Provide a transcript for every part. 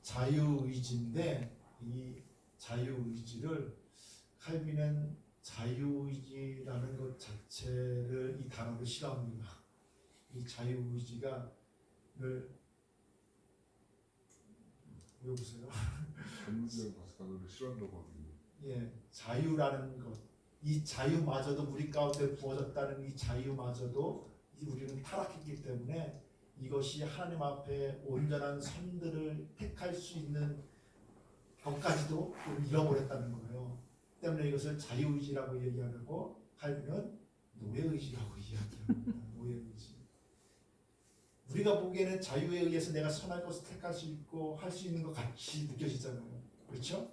자유의지인데 이 자유의지를 칼빈은 자유의지라는 것 자체를 이 단어를 싫어합니다. 이 자유의지가 왜 보세요? 전문적인 박사들을 싫어한다고 하거든요. 예, 자유라는 것, 이 자유마저도 우리 가운데 부어졌다는 이 자유마저도 우리는 타락했기 때문에 이것이 하나님 앞에 온전한 선들을 택할 수 있는 것까지도 잃어버렸다는 거예요. 때문에 이것을 자유의지라고 얘기하고 칼빈은 노예의지라고 이야기합니다. 노예의지. 우리가 보기에는 자유에 의해서 내가 선한 것을 택할 수 있고 할 수 있는 것 같이 느껴지잖아요. 그렇죠?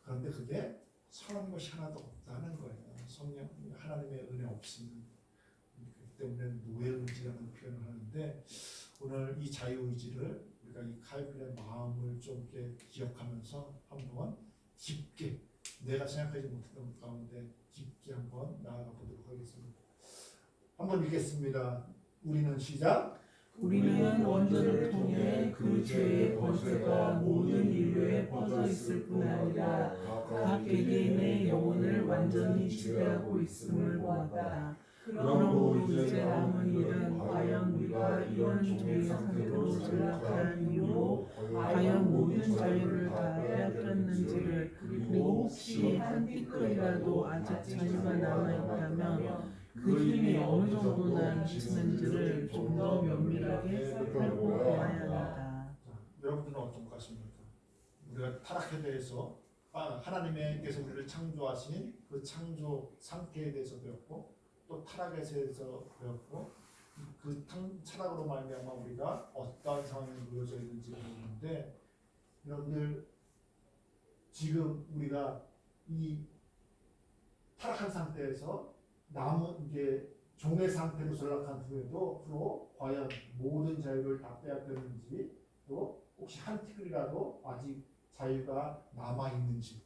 그런데 그게 선한 것이 하나도 없다는 거예요. 성령 하나님의 은혜 없으면. 그렇기 때문에 노예의지라는 표현을 하는데 오늘 이 자유의지를 우리가 이 칼빈의 마음을 좀 이렇게 기억하면서 한번 깊게 내가 생각하지 못했던 것 가운데 깊게 한번 나아가 보도록 하겠습니다. 한번 읽겠습니다. 우리는 시작. 우리는 원죄를 통해 그 죄의 권세가 모든 인류에 퍼져 있을 뿐 아니라 각 개개인의 영혼을 완전히 지배하고 있음을 보았다. 그러므로 이제 남은 일은 과연 우리가 이런 죄의 상태로 전락한 이유로 과연 모든 자유를 다 빼앗겼는지를 그리고 혹시 한 띠끌이라도 아직 자유가 남아있다면 그 힘이 어느 정도나 미치는지를 좀 더 면밀하게 살펴보아야 한다. 여러분들은 어떤 것 같습니까? 우리가 타락에 대해서 하나님께서 우리를 창조하신 그 창조 상태에 대해서 배웠고 또 타락에 대해서 배웠고 그 타락으로 말미암아 우리가 어떠한 상황에 놓여져 있는지 배웠는데 여러분들 지금 우리가 이 타락한 상태에서 남은 이제 종의 상태로 전락한 후에도 과연 모든 자유를 다 빼앗겼는지 또 혹시 한 티끌이라도 아직 자유가 남아 있는지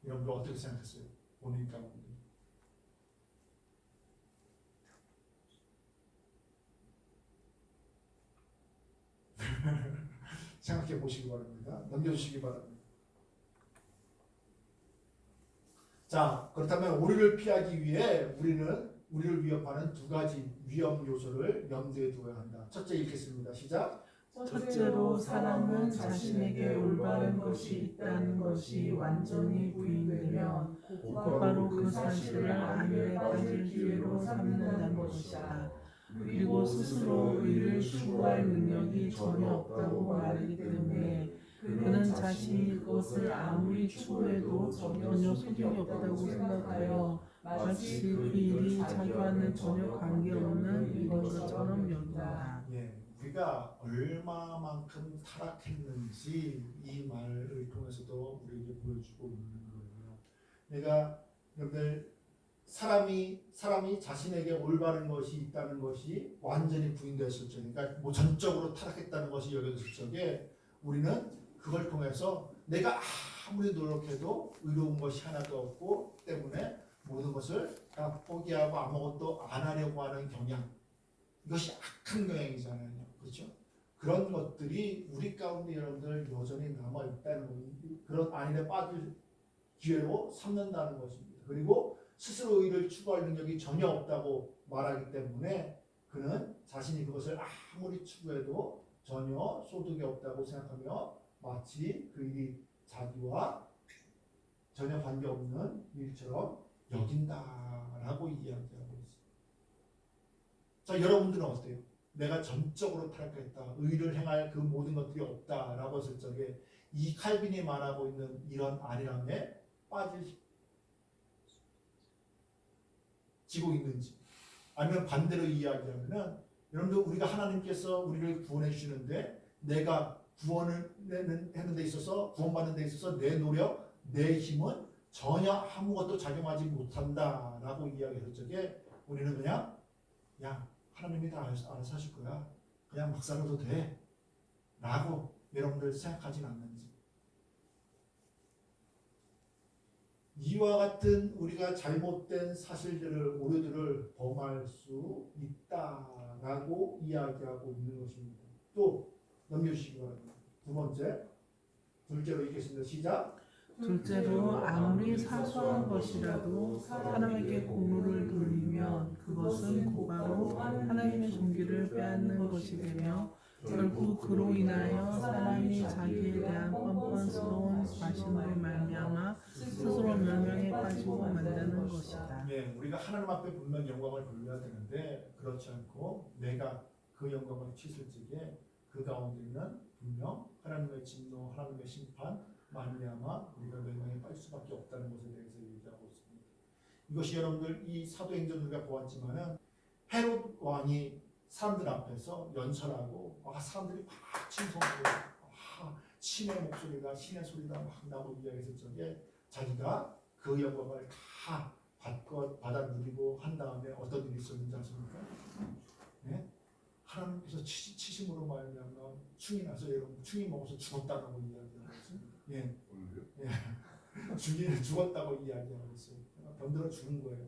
여러분들 어떻게 생각했어요? 본인 가운데 생각해 보시기 바랍니다. 넘겨주시기 바랍니다. 자, 그렇다면 오류를 피하기 위해 우리를 위협하는 두 가지 위험 요소를 염두에 두어야 한다. 첫째 읽겠습니다. 시작. 첫째로 사람은 자신에게 올바른 것이 있다는 것이 완전히 부인되면 곧바로 그 사실을 안일에 빠질 기회로 삼는다는 것이다. 그리고 스스로 의를 추구할 능력이 전혀 없다고 말하기 때문에 그는 자신이 그것을 아무리 추구해도 전혀 소득이 없다고 생각하여 마치 그 일이 자기와는 전혀 관계없는 일인 것처럼 여긴다. 예, 우리가 얼마만큼 타락했는지 이 말을 통해서도 우리에게 보여주고 있는 거예요. 내가 여러분들 사람이 자신에게 올바른 것이 있다는 것이 완전히 부인됐을 적에, 그러니까 뭐 전적으로 타락했다는 것이 여겨졌을 적에 우리는 그걸 통해서 내가 아무리 노력해도 의로운 것이 하나도 없고 때문에 모든 것을 다 포기하고 아무것도 안 하려고 하는 경향, 이것이 악한 경향이잖아요. 그렇죠? 그런 것들이 우리 가운데 여러분들 여전히 남아있다는 겁니다. 그런 안일에 빠질 기회로 삼는다는 것입니다. 그리고 스스로 의를 추구할 능력이 전혀 없다고 말하기 때문에 그는 자신이 그것을 아무리 추구해도 전혀 소득이 없다고 생각하며 마치 그 일이 자기와 전혀 관계없는 일처럼 여긴다라고 이야기하고 있습니다. 자, 여러분들은 어때요? 내가 전적으로 타락했다, 의를 행할 그 모든 것들이 없다라고 했을 적에 이 칼빈이 말하고 있는 이런 안일함에 빠지고 있는지, 아니면 반대로 이야기하면은 여러분들 우리가 하나님께서 우리를 구원해 주시는데 내가 구원을 하는 데 있어서 구원받는 데 있어서 내 노력, 내 힘은 전혀 아무것도 작용하지 못한다라고 이야기할 적에 우리는 그냥 야 하나님이 다 알아서 하실 거야, 그냥 막 살아도 돼 라고 여러분들 생각하진 않는지. 이와 같은 우리가 잘못된 사실들을 오류들을 범할 수 있다라고 이야기하고 있는 것입니다. 또 넘겨주시기 바랍니다. 두 번째, 둘째로 읽겠습니다. 시작. 둘째로 아무리 사소한 것이라도 사람에게 공로를 돌리면 그것은 곧바로 하나님의 존귀를 빼앗는 것이 되며 결국 그로 인하여 사람이 자기에 대한 뻔뻔스러운 과신으로 말미암아 스스로 멸망에 빠지고 만다는 것이다. 네, 우리가 하나님 앞에 분명 영광을 돌려야 되는데 그렇지 않고 내가 그 영광을 취했을 적에 그 가운데는 분명 하나님의 진노, 하나님의 심판, 말미암아 우리가 멸망에 빠질 수밖에 없다는 것에 대해서 얘기하고 있습니다. 이것이 여러분들 이 사도행전 우리가 보았지만은 헤롯 왕이 사람들 앞에서 연설하고 사람들이 막 칭송하고 신의 목소리가 신의 소리가 막 나오고 이야기했을 적에 자기가 그 영광을 다 받아 누리고 한 다음에 어떤 일이 있었는지 아십니까? 네? 하나님께서 치심으로 말미암아 충이 나서 여러분 충이 먹어서 죽었다고 이야기하고 있습니다. 예, 죽었다고 이야기하고 있어요. 병들어 죽은 거예요.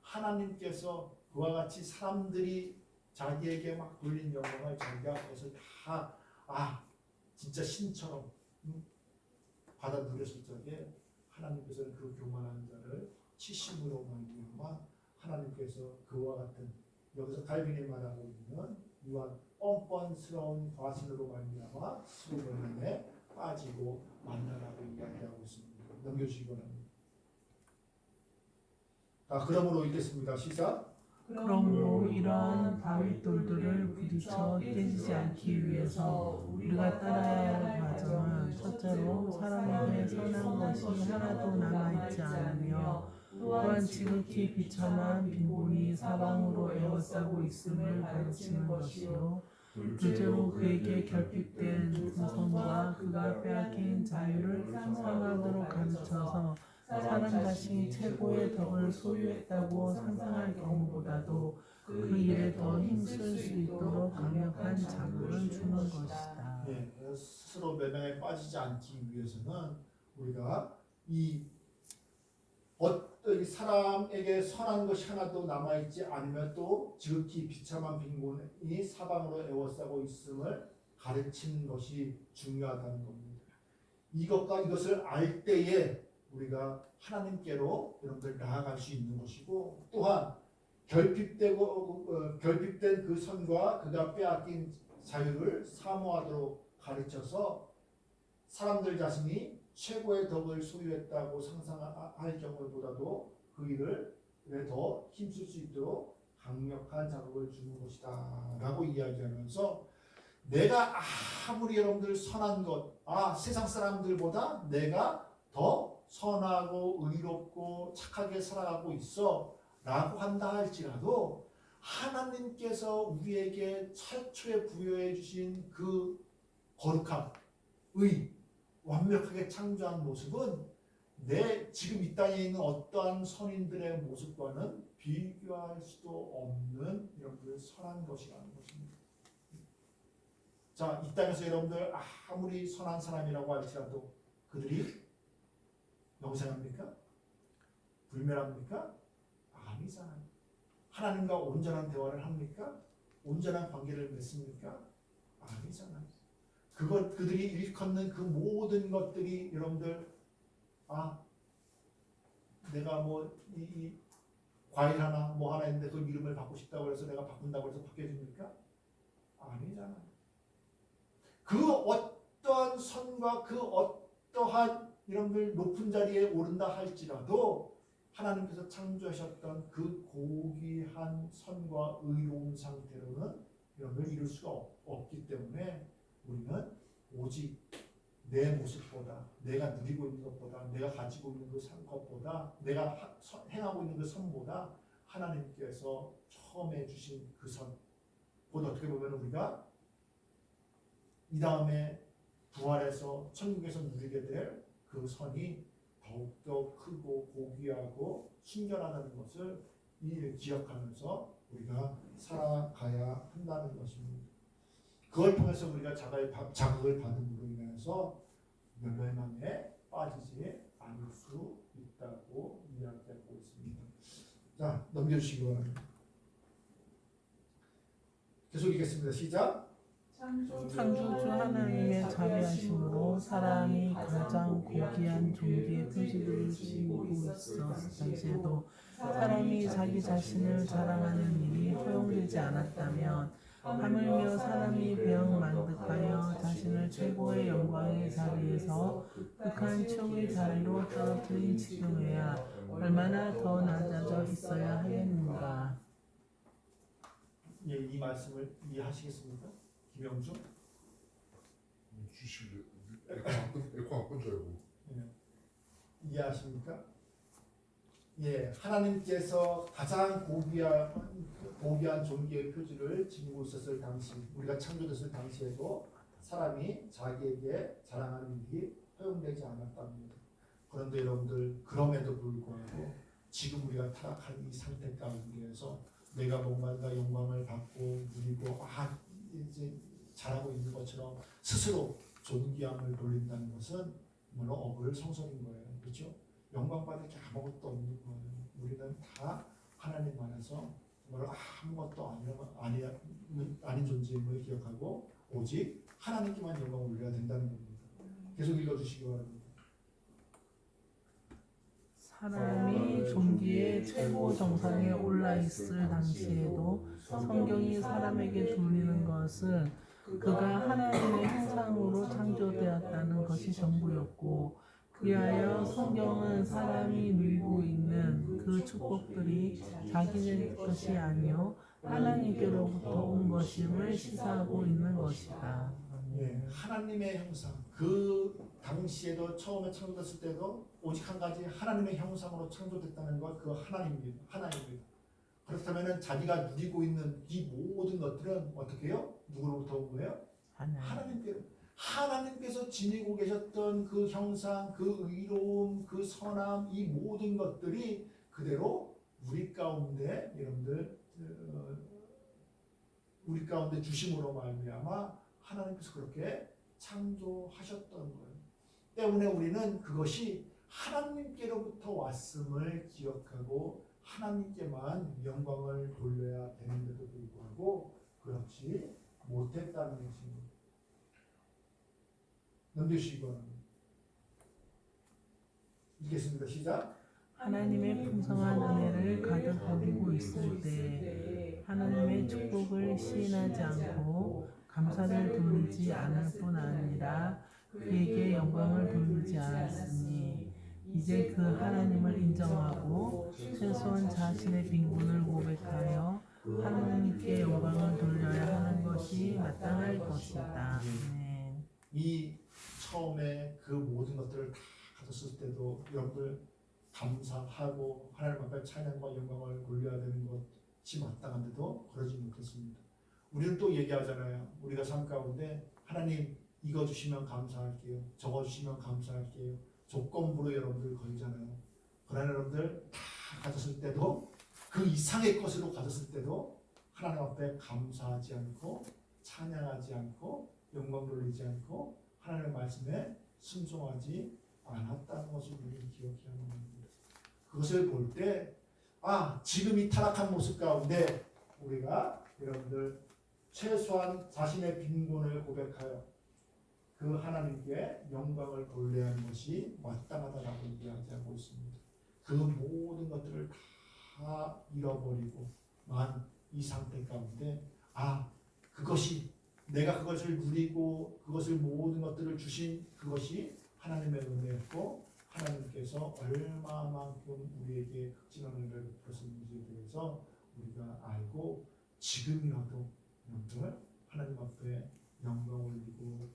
하나님께서 그와 같이 사람들이 자기에게 막 돌린 영광을 자기 앞에서 다 진짜 신처럼 받아 누렸을 적에 하나님께서는 그 교만한 자를 치심으로 말미암아 하나님께서 그와 같은 여기서 갈빈이 말하고 있는 이와 뻔뻔스러운 과신으로 말미암아 수고에 빠지고 만나라고 이야기하고 있습니다. 넘겨주시기 바랍니다. 그러므로 읽겠습니다. 시작. 그러므로 이러한 바윗돌들을 부딪혀 깨지지 않기 위해서 우리가 따라야 할 과정은 첫째로 사람에게 선한 것이 하나도 남아있지 않으며 또한 지극히 비참한 빈곤이 사방으로 에워싸고 있음을 가르치는 것이요 둘째로 그에게 결핍된 그 선과 그가 빼앗긴 자유를 상상하도록 가르쳐서 사람 자신이 최고의 덕을 소유했다고 상상할 경우보다도 그 일에 더 힘쓸 수 있도록 강력한 자극을 주는 것이다. 네, 스스로 멸망에 빠지지 않기 위해서는 우리가 이 어떤 사람에게 선한 것이 하나도 남아있지 않으면 또 지극히 비참한 빈곤이 사방으로 에워싸고 있음을 가르치는 것이 중요하다는 겁니다. 이것을 알 때에 우리가 하나님께로 여러분들 나아갈 수 있는 것이고 또한 결핍된 그 선과 그가 빼앗긴 자유를 사모하도록 가르쳐서 사람들 자신이 최고의 덕을 소유했다고 상상할 경우보다도 그 일을 더 힘쓸 수 있도록 강력한 자극을 주는 것이다 라고 이야기하면서 내가 아무리 여러분들 선한 것 세상 사람들보다 내가 더 선하고 의롭고 착하게 살아가고 있어 라고 한다 할지라도 하나님께서 우리에게 최초에 부여해 주신 그 거룩함, 완벽하게 창조한 모습은 지금 이 땅에 있는 어떠한 선인들의 모습과는 비교할 수도 없는 여러분들 선한 것이라는 것입니다. 자, 이 땅에서 여러분들 아무리 선한 사람이라고 할지라도 그들이 영생합니까? 불멸합니까? 아니잖아요. 하나님과 온전한 대화를 합니까? 온전한 관계를 맺습니까? 아니잖아요. 그들이 일컫는 그 모든 것들이 여러분들 내가 이 과일 하나 하나 있는데 그 이름을 바꾸고 싶다고 해서 내가 바꾼다고 해서 바뀌어집니까? 아니잖아요. 그 어떠한 선과 그 어떠한 여러분들 높은 자리에 오른다 할지라도 하나님께서 창조하셨던 그 고귀한 선과 의로운 상태로는 여러분들 이룰 수가 없기 때문에 우리는 오직 내 모습보다 내가 누리고 있는 것보다 내가 가지고 있는 그 것보다 내가 행하고 있는 그 선보다 하나님께서 처음에 주신 그 선보다 어떻게 보면 우리가 이 다음에 부활해서 천국에서 누리게 될 그 선이 더욱더 크고 고귀하고 순결하다는 것을 기억하면서 우리가 살아가야 한다는 것입니다. 그걸 통해서 우리가 자극을 받음으로 인해서 멸망에 빠지지 않을 수 있다고 이야기하고 있습니다. 자, 넘겨주시기 바랍니다. 계속 읽겠습니다. 시작. 창조주 하나님의 자비하심으로 사람이 가장 고귀한 존귀의 표시들을 지니고 있어 당시에도 사람이 자기 자신을 자랑하는 일이 허용되지 않았다면 하물며 사람이 배영만득하여 자신을 최고의 영광의 자리에서 극한 최후의 자리로 떨어뜨린 지금에야 얼마나 더 낮아져 있어야 하겠는가. 예, 이 말씀을 이해하시겠습니까? 김영중? 주실래? 에코 안 끈 줄 알고. 예. 이해하십니까? 예, 하나님께서 가장 고귀한 존귀의 표지를 지니고 있었을 당시, 우리가 창조됐을 당시에도 사람이 자기에게 자랑하는 일이 허용되지 않았답니다. 그런데 여러분들, 그럼에도 불구하고 지금 우리가 타락한 이 상태 가운데에서 내가 뭔가 영광을 받고 누리고 이제 잘하고 있는 것처럼 스스로 존귀함을 돌린다는 것은 물론 어불성설인 거예요. 그렇죠? 영광받을 게 아무것도 없는 거예요. 우리는 다 하나님 안에서 정말 아무것도 아닌 존재임을 기억하고 오직 하나님께만 영광을 올려야 된다는 겁니다. 계속 읽어주시기 바랍니다. 사람이 존귀의 최고 정상에 올라 있을 당시에도 성경이 사람에게 돌리는 것은 그가 하나님의 형상으로 창조되었다는 것이 전부였고, 그리하여 성경은 사람이 누리고 있는 그 축복들이 자기의 것이 아니요 하나님께로부터 온 것임을 시사하고 있는 것이다. 예, 하나님의 형상. 그 당시에도 처음에 창조됐을 때도 오직 한 가지 하나님의 형상으로 창조됐다는 것, 그 하나님입니다. 그렇다면 자기가 누리고 있는 이 모든 것들은 어떻게 해요? 누구로부터 온 거예요? 하나님께서 지니고 계셨던 그 형상, 그 의로움, 그 선함, 이 모든 것들이 그대로 우리 가운데 여러분들 우리 가운데 주심으로 말미암아 하나님께서 그렇게 창조하셨던 거예요. 때문에 우리는 그것이 하나님께로부터 왔음을 기억하고 하나님께만 영광을 돌려야 되는데도 불구하고 그렇지 못했다는 것입니다. 넘겨주시기 바랍니다. 읽겠습니다. 시작. 하나님의 풍성한 은혜를 가득 누리고 있을 때 하나님의 축복을 시인하지 않고 감사를 돌리지 않을 뿐 아니라 그에게 영광을 돌리지 않았으니 이제 그 하나님을 인정하고 최소한 자신의 빈곤을 고백하여 하나님께 영광을 돌려야 하는 것이 마땅할 것이다. 아멘. 이 처음에 그 모든 것들을 다 가졌을 때도 여러분들 감사하고 하나님 앞에 찬양과 영광을 돌려야 되는 것이 마땅한데도 그러지 못했습니다. 우리는 또 얘기하잖아요. 우리가 삶 가운데 하나님 이거 주시면 감사할게요. 저거 주시면 감사할게요. 조건부로 여러분들 걸잖아요. 그러나 여러분들 다 가졌을 때도 그 이상의 것으로 가졌을 때도 하나님 앞에 감사하지 않고 찬양하지 않고 영광 돌리지 않고 하나님의 말씀에 순종하지 않았다는 것을 우리는 기억해야 하는 겁니다. 그것을 볼 때 지금 이 타락한 모습 가운데 우리가 여러분들 최소한 자신의 빈곤을 고백하여 그 하나님께 영광을 돌려야 하는 것이 마땅하다라고 이야기하고 있습니다. 그 모든 것들을 다 잃어버리고만 이 상태 가운데 그것이 내가 그것을 누리고 그것을 모든 것들을 주신 그것이 하나님의 은혜였고 하나님께서 얼마만큼 우리에게 극진한 은혜를 베푸셨는지에 대해서 우리가 알고 지금이라도 여러분들 하나님 앞에 영광 올리고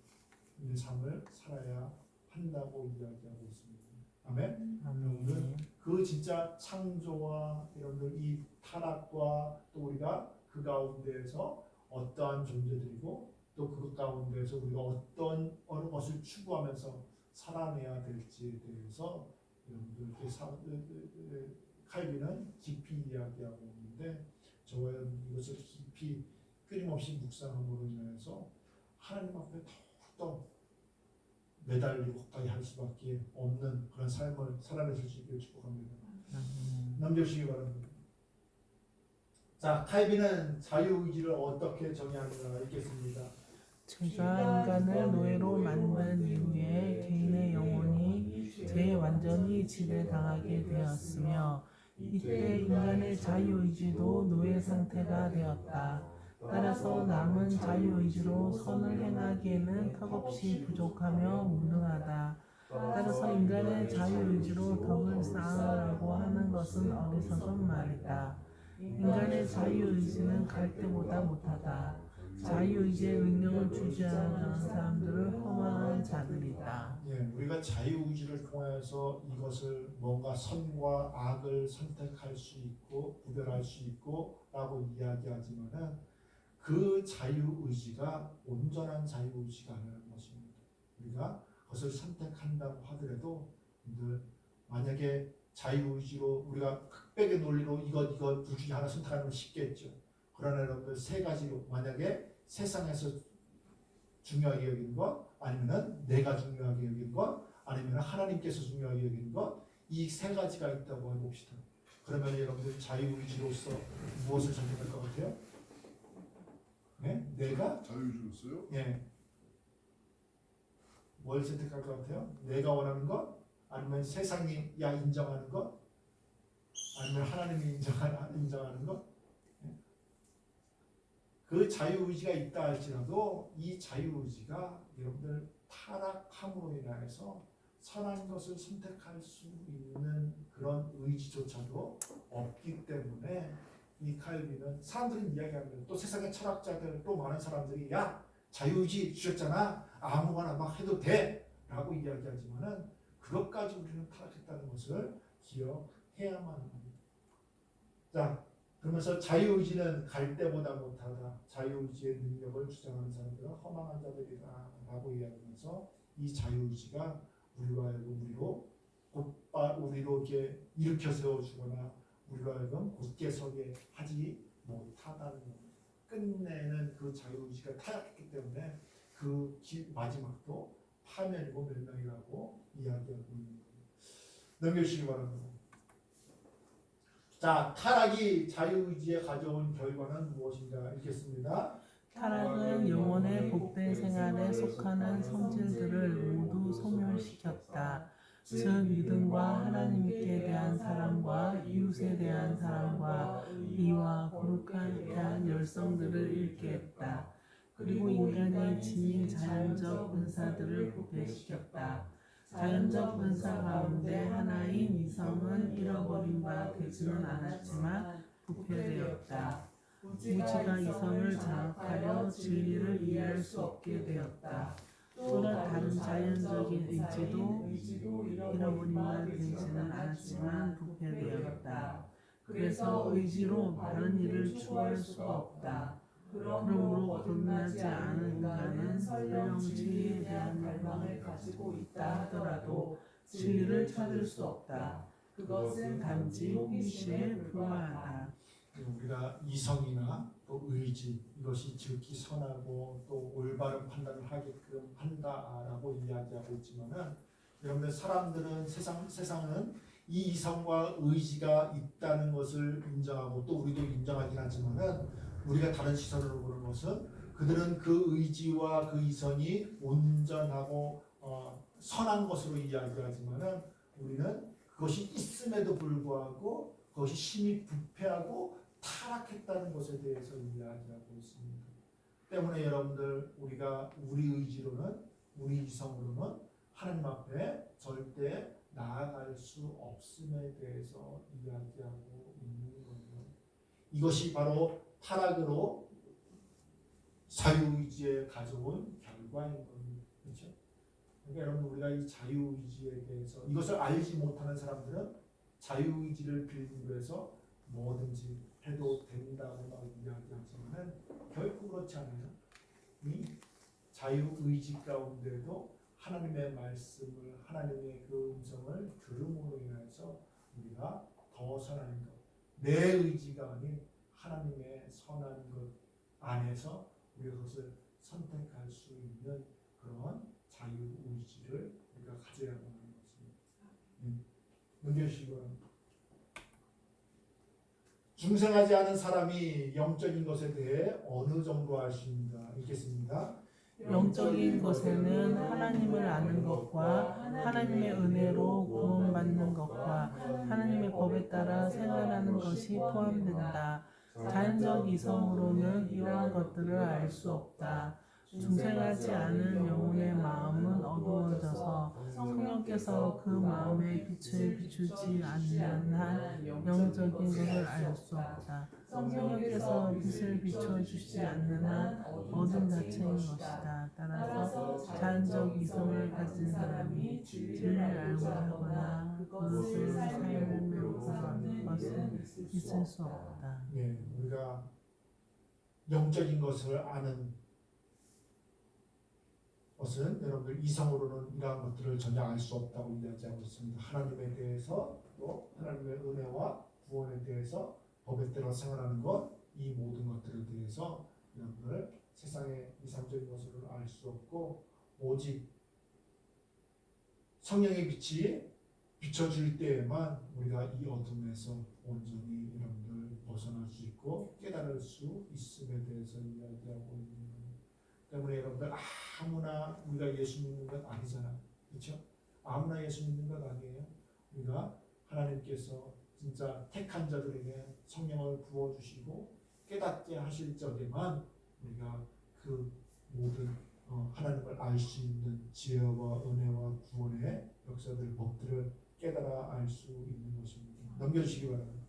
이 삶을 살아야 한다고 이야기하고 있습니다. 아멘. 여러분들 그 진짜 창조와 여러분들 이 타락과 또 우리가 그 가운데에서 어떠한 존재들이고 또 그 가운데에서 우리가 어느 것을 추구하면서 살아내야 될지에 대해서 여러분들 칼빈은 깊이 이야기하고 있는데 저와 이것을 깊이 끊임없이 묵상함으로 인해서 하나님 앞에 더욱더 매달리고 가까이 할 수밖에 없는 그런 삶을 살아내실 수 있기를 축복합니다. 남겨주시기 바랍니다. 자, 칼빈은 자유의지를 어떻게 정의하는가 읽겠습니다. 죄가 인간을 노예로 만든 이후에 개인의 영혼이 죄에 완전히 지배당하게 되었으며 이때 인간의 자유의지도 노예 상태가 되었다. 따라서 남은 자유의지로 선을 행하기에는 턱없이 부족하며 무능하다. 따라서 인간의 자유의지로 덕을 쌓으라고 하는 것은 어리석은 말이다. 인간의 자유의지는 갈대보다 못하다. 자유의지의 능력을 주지 않은 사람들을 허망한 자들이다. 예, 우리가 자유의지를 통해서 이것을 뭔가 선과 악을 선택할 수 있고 구별할 수 있고 라고 이야기하지만은 그 자유의지가 온전한 자유의지가 아니라는 것입니다. 우리가 그것을 선택한다고 하더라도 만약에 자유의지로 우리가 흑백의 논리로 이것 둘 중에 하나 선택하는 건 쉽겠죠. 그러나 여러분들 세 가지로 만약에 세상에서 중요하게 여기는 것 아니면은 내가 중요하게 여기는 것 아니면 하나님께서 중요하게 여기는 것 이 세 가지가 있다고 해봅시다. 그러면 여러분들 자유의지로서 무엇을 선택할 것 같아요? 네? 내가? 자유주의였어요? 예. 뭘 선택할 것 같아요? 내가 원하는 것? 아니면 세상이 인정하는 것? 아니면 하나님이 인정하는 것? 예? 그 자유의지가 있다 할지라도 이 자유의지가 여러분들 타락함으로 인해서 선한 것을 선택할 수 있는 그런 의지조차도 없기 때문에 이 칼빈은 사람들은 이야기하는 또 세상의 철학자들 또 많은 사람들이 야 자유의지 주셨잖아 아무거나 막 해도 돼 라고 이야기하지만은 그것까지 우리는 타락했다는 것을 기억해야만 합니다. 자 그러면서 자유의지는 갈대보다 못하다. 자유의지의 능력을 주장하는 사람들은 허망한 자들이다 라고 이야기하면서 이 자유의지가 우리로 이렇게 일으켜 세워주거나 우리로 하여금 굳게 서게 하지 못하다는 겁니다. 끝내는 그 자유의지가 타락했기 때문에 그 마지막도 파멸이고 멸망이라고 이야기하고 있는 겁니다. 넘겨주시기 바랍니다. 자, 타락이 자유의지에 가져온 결과는 무엇인가 읽겠습니다. 타락은 영혼의 복된 생활에 속하는 성질들을 모두 소멸시켰다. 즉 믿음과 하나님께 대한 사랑과 이웃에 대한 사랑과 의와 거룩함에 대한 열성들을 잃게 했다. 그리고 인간이 지닌 자연적 은사들을 부패시켰다. 자연적 은사 가운데 하나인 이성은 잃어버린 바 되지는 않았지만 부패되었다. 무지가 이성을 장악하여 진리를 이해할 수 없게 되었다. 또 다른 자연적인 의지도 잃어버린 바 되지는 않았지만 부패되었다. 그래서 의지로 다른 일을 추구할 수가 없다. 그러므로 거듭나지 않은 인간은 설령 진리에 대한 갈망을 가지고 있다 하더라도 진리를 찾을 수 없다. 그것은 단지 호기심에 불과하다. 우리가 이성이나 또 의지 이것이 지극히 선하고 또 올바른 판단을 하게끔 한다라고 이야기하고 있지만은 여러분들 사람들은 세상은 이 이성과 의지가 있다는 것을 인정하고 또 우리도 인정하긴 하지만은 우리가 다른 시선으로 보는 것은 그들은 그 의지와 그 이성이 온전하고 선한 것으로 이야기하지만은 우리는 그것이 있음에도 불구하고 그것이 심히 부패하고 타락했다는 것에 대해서 이야기하고 있습니다. 때문에 여러분들 우리가 우리 의지로는 우리 이성으로는 하나님 앞에 절대 나아갈 수 없음에 대해서 이야기하고 있는 거예요. 이것이 바로 타락으로 자유의지에 가져온 결과인 겁니다. 그렇죠? 그러니까 여러분 우리가 이 자유의지에 대해서 이것을 알지 못하는 사람들은 자유의지를 빌미로 해서 뭐든지 해도 된다고 막 이야기하지만은 결코 그렇지 않아요. 이 자유의지 가운데도 하나님의 말씀을 하나님의 그 음성을 들음으로 인해서 우리가 더 선한 것, 내 의지가 아닌 하나님의 선한 것 안에서 우리가 그것을 선택할 수 있는 그런 자유의지를 우리가 가져야만 하는 것입니다. 넘겨주시기 바랍니다. 중생하지 않은 사람이 영적인 것에 대해 어느 정도 알 수 있는가 읽겠습니다. 영적인 것에는 하나님을 아는 것과 하나님의 은혜로 구원받는 것과 하나님의 법에 따라 생활하는 것이 포함된다. 자연적 이성으로는 이러한 것들을 알 수 없다. 중생하지 않은 영혼의 마음은 어두워져서 성령께서 그 마음에 빛을 비추지 않는 한 영적인 것을 알 수 없다. 성령께서 빛을 비춰주시지 않는 한 어둠 자체인 것이다. 따라서 자연적 이성을 가진 사람이 진리를 알고자 하거나 그것을 삶에 묘사하는 것은 있을 수 없다. 예, 우리가 영적인 것을 아는 것은 여러분들 이성으로는 이러한 것들을 전혀 알 수 없다고 이야기하고 있습니다. 하나님에 대해서 또 하나님의 은혜와 구원에 대해서 법에 따라 생활하는 것, 이 모든 것들에 대해서 여러분들 세상의 이상적인 것으로는 알 수 없고 오직 성령의 빛이 비춰줄 때에만 우리가 이 어둠에서 온전히 여러분들 벗어날 수 있고 깨달을 수 있음에 대해서 이야기하고 있는 거예요. 때문에 여러분들 아무나 우리가 예수 믿는 것 아니잖아. 그렇죠? 아무나 예수 믿는 것 아니에요. 우리가 하나님께서 진짜 택한 자들에게 성령을 부어주시고 깨닫게 하실 적에만 우리가 그 모든 하나님을 알 수 있는 지혜와 은혜와 구원의 역사들, 법들을 깨달아 알 수 있는 것입니다. 넘겨주시기 바랍니다.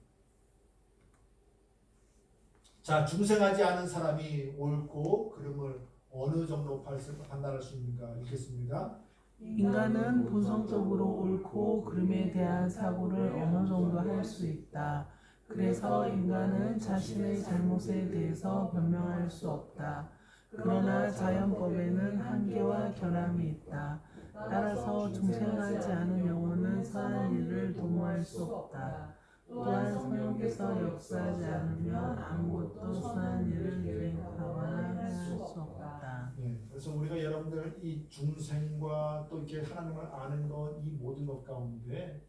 자, 중생하지 않은 사람이 옳고 그름을 어느 정도 판단할 수 있는가 읽겠습니다. 인간은 본성적으로 옳고 그름에 대한 사고를 어느 정도 할 수 있다. 그래서 인간은 자신의 잘못에 대해서 변명할 수 없다. 그러나 자연법에는 한계와 결함이 있다. 따라서 중생하지 않은 영혼은 선한 일을 도모할 수 없다. 또한 성령께서 역사하지 않으면 아무것도 선한 일을 계획하거나 할 수 없다. 네, 그래서 우리가 여러분들 이 중생과 또 이렇게 하나님을 아는 것, 이 모든 것 가운데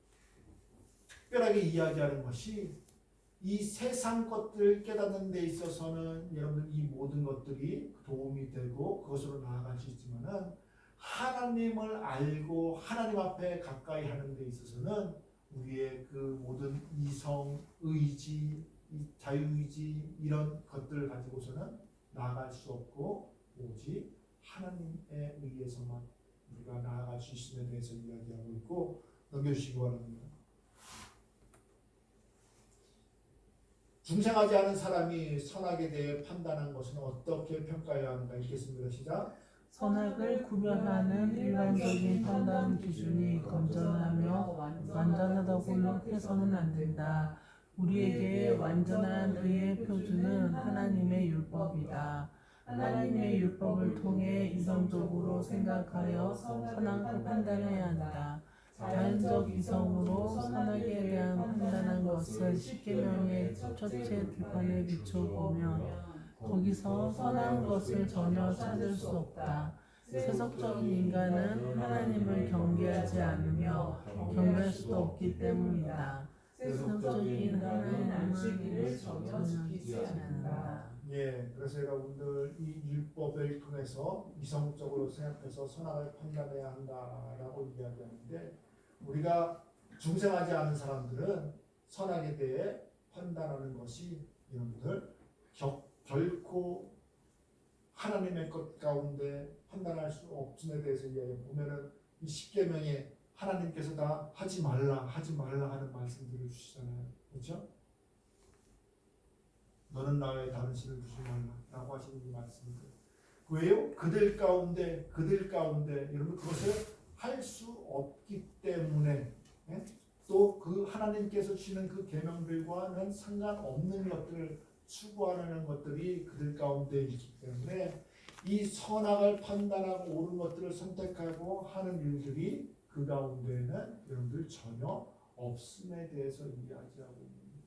특별하게 이야기하는 것이 이 세상 것들 깨닫는 데 있어서는 여러분들 이 모든 것들이 도움이 되고 그것으로 나아갈 수 있지만은 하나님을 알고 하나님 앞에 가까이 하는 데 있어서는 우리의 그 모든 이성, 의지, 자유의지 이런 것들을 가지고서는 나아갈 수 없고 오직 하나님에 의해서만 우리가 나아갈 수 있음에 대해서 이야기하고 있고 넘겨주시기 바랍니다. 중생하지 않은 사람이 선악에 대해 판단한 것은 어떻게 평가해야 하는가 읽겠습니다. 시작. 선악을 구별하는 일반적인 판단 기준이 건전하며 완전하다고 해서는 안 된다. 우리에게 완전한 의의 표준은 하나님의 율법이다. 하나님의 율법을 통해 이성적으로 생각하여 선악을 판단해야 한다. 자연적 이성으로 선악에 대한 판단한 것을 십계명의 첫째 들판에 비춰보면 거기서 선한 것을 전혀 찾을 수 없다. 세속적인 인간은 하나님을 경계하지 않으며 경배할 수도 없기 때문이다. 세속적인 하나님을 전혀 지키지 않는다. 예, 그래서 여러분들 이 율법을 통해서 이성적으로 생각해서 선악을 판단해야 한다라고 이야기하는데 우리가 중생하지 않은 사람들은 선악에 대해 판단하는 것이 여러분들 결코 하나님의 것 가운데 판단할 수 없음에 대해서 이야기 보면은 이 십계명에 하나님께서 다 하지 말라 하는 말씀들을 주시잖아요. 그렇죠? 너는 나의 다른 신을 두지 말라라고 하시는 이 말씀들. 왜요? 그들 가운데 여러분 그것을 할 수 없기 때문에 또 그 하나님께서 주시는 그 계명들과는 상관없는 것들을 추구하는 것들이 그들 가운데 있기 때문에 이 선악을 판단하고 옳은 것들을 선택하고 하는 일들이 그 가운데는 여러분들 전혀 없음에 대해서 이야기하고 있습니다.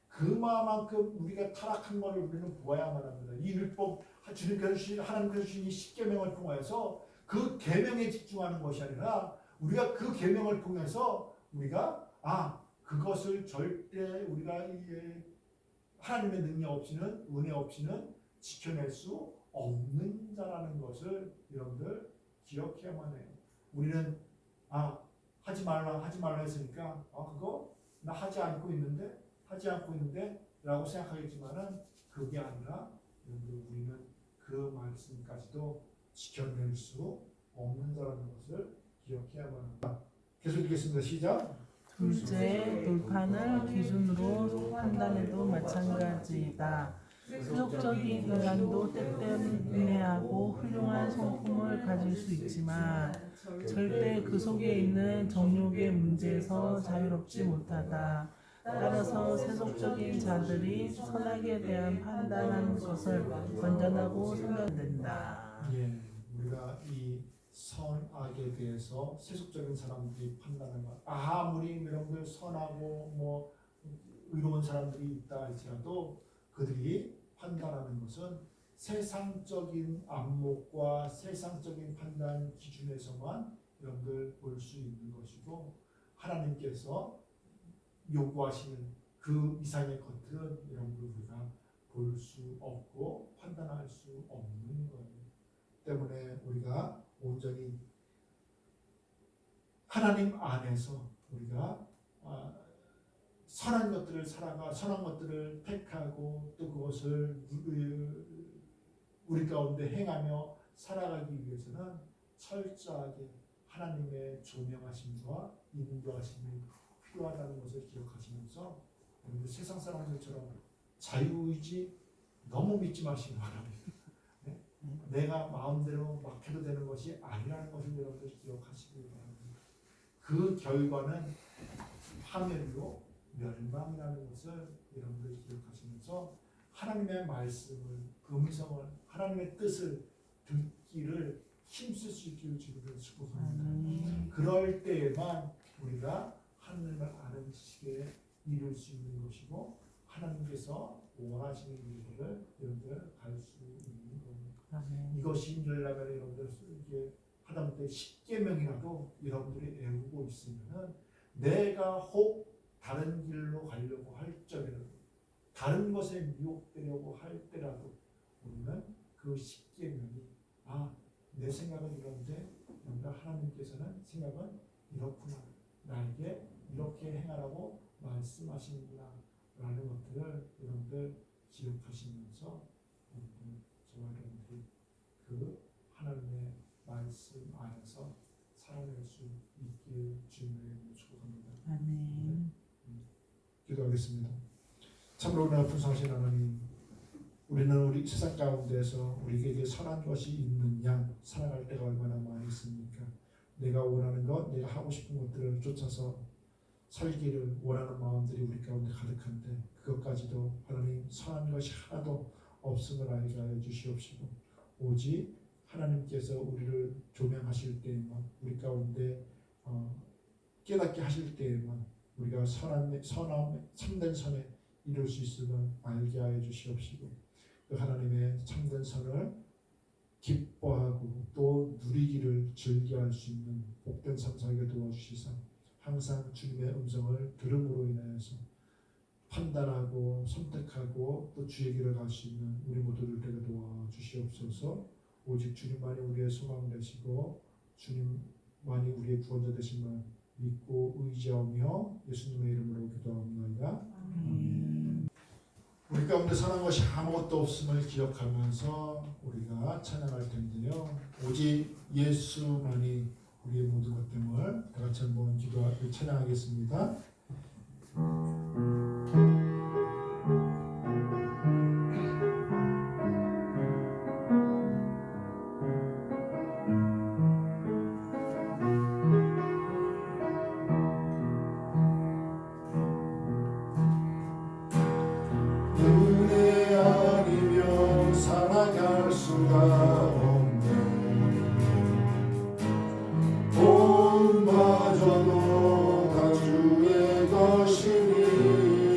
그만큼 우리가 타락한 것을 우리는 보아야만 합니다. 이 율법 하나님께서 주신 이 십계명을 통해서 그 계명에 집중하는 것이 아니라 우리가 그 계명을 통해서 우리가 그것을 절대 우리가 하나님의 능력 없이는 은혜 없이는 지켜낼 수 없는 자라는 것을 여러분들 기억해야만 해요. 우리는 하지 말라 했으니까 그거 나 하지 않고 있는데 라고 생각하겠지만은 그게 아니라 여러분들 우리는 그 말씀까지도 지켜낼 수 없는 자라는 것을 기억해야만 합니다. 계속 읽겠습니다. 시작. 둘째, 돌판을 기준으로 판단해도 마찬가지이다. 세속적인 인간도 때때는 인내하고 훌륭한 성품을 가질 수 있지만 절대 그 속에 있는 정욕의 문제에서 자유롭지 못하다. 따라서 세속적인 자들이 선악에 대한 판단하는 것을 건전하고 생각된다. 예, 우리가 이 선악에 대해서 세속적인 사람들이 판단하는 것, 아무리 여러분들 선하고 의로운 사람들이 있다 할지라도 그들이 판단하는 것은 세상적인 안목과 세상적인 판단 기준에서만 여러분들 볼 수 있는 것이고, 하나님께서 요구하시는 그 이상의 것들은 여러분들 우리가 볼 수 없고 판단할 수 없는 거예요. 때문에 우리가 온전히 하나님 안에서 우리가 선한 것들을 살아가 선한 것들을 택하고 또 그것을 우리 가운데 행하며 살아가기 위해서는 철저하게 하나님의 조명하심과 인도하심이 필요하다는 것을 기억하시면서 여러분들 세상 사람들처럼 자유의지 너무 믿지 마시기 바랍니다. 네? 내가 마음대로 막 해도 되는 것이 아니라는 것을 여러분들 기억하시기 바랍니다. 그 결과는 파멸로 멸망이라는 것을 여러분들 기억하시면서 하나님의 말씀을, 음성을, 하나님의 뜻을 듣기를 힘쓸 수 있기를 주님을 축복합니다. 그럴 때에만 우리가 하나님을 아는 지식에 이룰 수 있는 것이고 하나님께서 원하시는 길을 여러분들 갈 수 있는 겁니다. 이것이 되려면 여러분들 이게 하다못해 10계명이라도 여러분들이 애우고 있으면은 내가 혹 다른 길로 가려고 할지라도 다른 것에 미혹되려고 할 때라도 우리는 그 10계명이 내 생각은 이런데 하나님께서는 생각은 이렇구나, 나에게 이렇게 행하라고 말씀하시는구나 라는 것들을 여러분들 기억하시면서 저와 여러분들이 그 하나님의 말씀 안에서 살아낼 수 있길 주님의 축복합니다. 아멘. 기도하겠습니다. 참으로 풍성하신 하나님, 우리는 우리 세상 가운데서 우리에게 선한 것이 있는 양 살아갈 때가 얼마나 많이 있습니까? 내가 원하는 것, 내가 하고 싶은 것들을 쫓아서 살기를 원하는 마음들이 우리 가운데 가득한데 그것까지도 하나님 선한 것이 하나도 없음을 알게 하여 주시옵시고, 오직 하나님께서 우리를 조명하실 때에만, 우리 가운데 깨닫게 하실 때에만 우리가 선함 참된 선에 이룰 수 있음을 알게 하여 주시옵시고, 그 하나님의 참된 선을 기뻐하고 또 누리기를 즐겨할 수 있는 복된 삶 살게 도와주시사 항상 주님의 음성을 들음으로 인하여서 판단하고 선택하고 또 주의 길을 갈 수 있는 우리 모두를 되게 도와주시옵소서. 오직 주님만이 우리의 소망 되시고 주님만이 우리의 구원자 되심을 믿고 의지하며 예수님의 이름으로 기도합니다. 우리 가운데 선한 것이 아무것도 없음을 기억하면서 우리가 찬양할 텐데요. 오직 예수만이 우리의 모든 것됨을 다 같이 한번 기도하고 찬양하겠습니다. 은혜 아니면 살아갈 수가 없네. 돈마저도 다 주의 것이니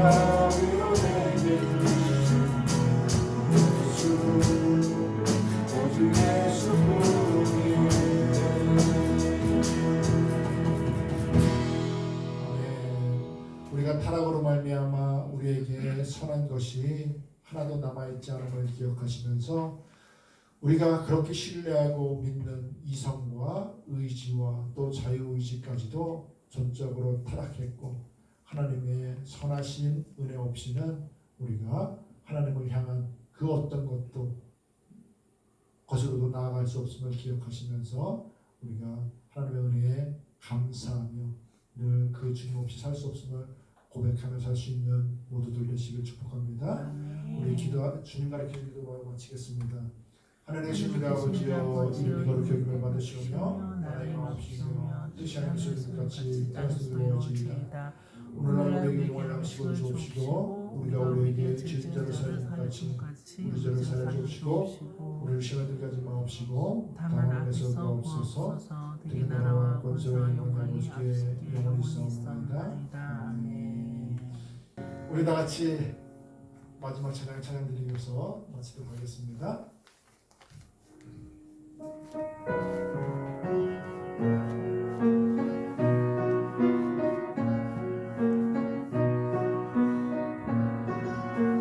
가위로 내게 주신 예수 오직 예수뿐이네. 우리가 타락으로 말미암아 우리에게 선한 것이 하나도 남아있지 않음을 기억하시면서 우리가 그렇게 신뢰하고 믿는 이성과 의지와 또 자유의지까지도 전적으로 타락했고 하나님의 선하신 은혜 없이는 우리가 하나님을 향한 그 어떤 것으로도 나아갈 수 없음을 기억하시면서 우리가 하나님의 은혜에 감사하며 늘 그 주님 없이 살 수 없음을 고백하며 살 수 있는 모두들 되시길 축복합니다. 우리 주님 가르치는 기도로 마치겠습니다. 하나님의 주님 아버지여 이름이 거룩히 여김을 받으시오며 나라의 마옵시며 뜻이 하나님의 같이 땅에서 이루어지이다. 오늘날 우리에게 영원한 양식을 주옵시고 우리가 우리에게 지은 자를 사하는 같이 우리 죄를 사하여 주옵시고 우리를 시험에 들게 하지 마옵시고 다만 악에서 구하옵소서. 되게 나라와 권세와 영광이 아버지께 영원히 있사옵나이다. 우리 다 같이 마지막 찬양 드리면서 마치도록 하겠습니다.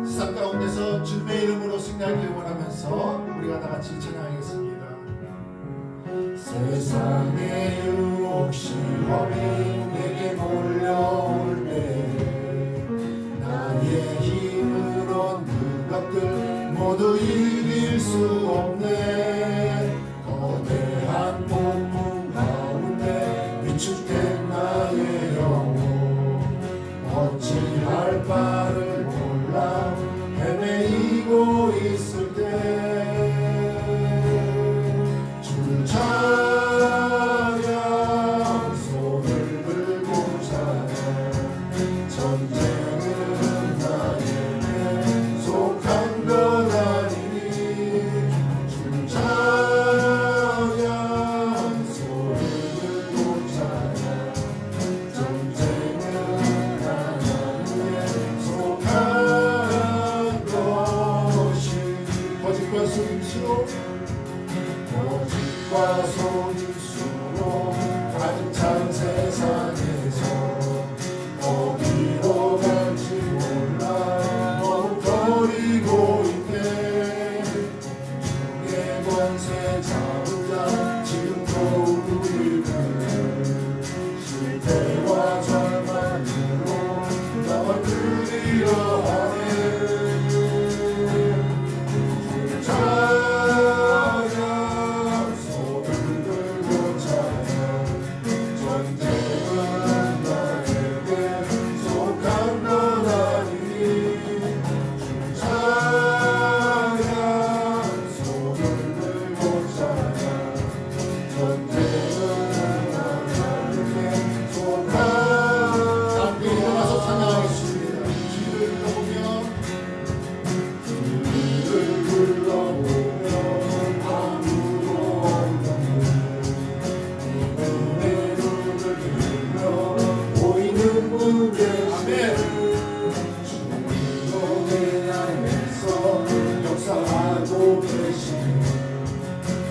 세상 가운데서 주님의 이름으로 승리하길 원하면서 우리가 다 같이 찬양하겠습니다. 세상의 유혹 시험이 내게 몰려올 때 나의 힘으로 그것들 모두 이길 수 없네. 거대한 폭풍 가운데 위축된 나의 영혼 어찌할 바를 몰라 헤매이고 있을 때 주를 찬양 손을 들고 찬양 전쟁은 나에게 속한 것 아니니 주를 찬양 손을 들고 찬양 전쟁은 나에게 속한 것이 거짓과 속임수로 거짓과 속임수로 가득 찬 세상에서 어디로 갈지 몰라 멈춰버리고 있네. 주의 권세 잡은 자 지금도 우리를 실패와 절망으로 넘어뜨리려 하네. 찬양 손을 들고 찬양 전쟁은 나에게 속한 것 아니니 찬양 손을 들고 찬양 전쟁은 나에게 속한 함께 일어나서 찬양하겠습니다. 주를 불러보며 아무도 없는 내 눈을 들며 보이는 분 계시네. 주님도 내 안에서 역사하고 계시네.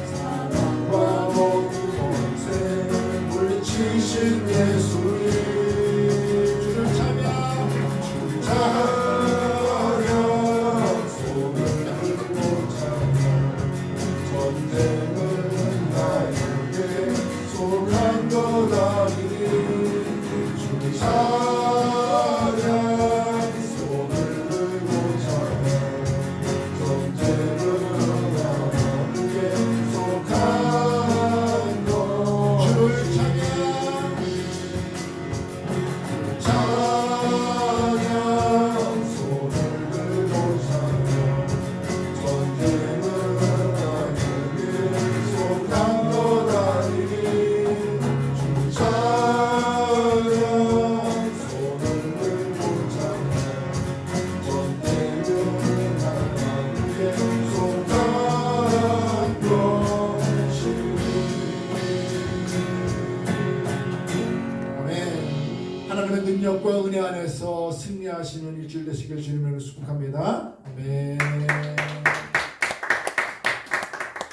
사랑과 모든 권세 물리치신 예수님 주를 찬양 손을 들고 찬양 전쟁은 나에게 속한 것 아니니 주를 찬양 손을 들고 찬양 전쟁은 나에게 속한 것 주를 찬양 찬양 하나님의 능력과 은혜 안에서 승리하시는 일주일 되시길 주님으로 축복합니다. 아멘.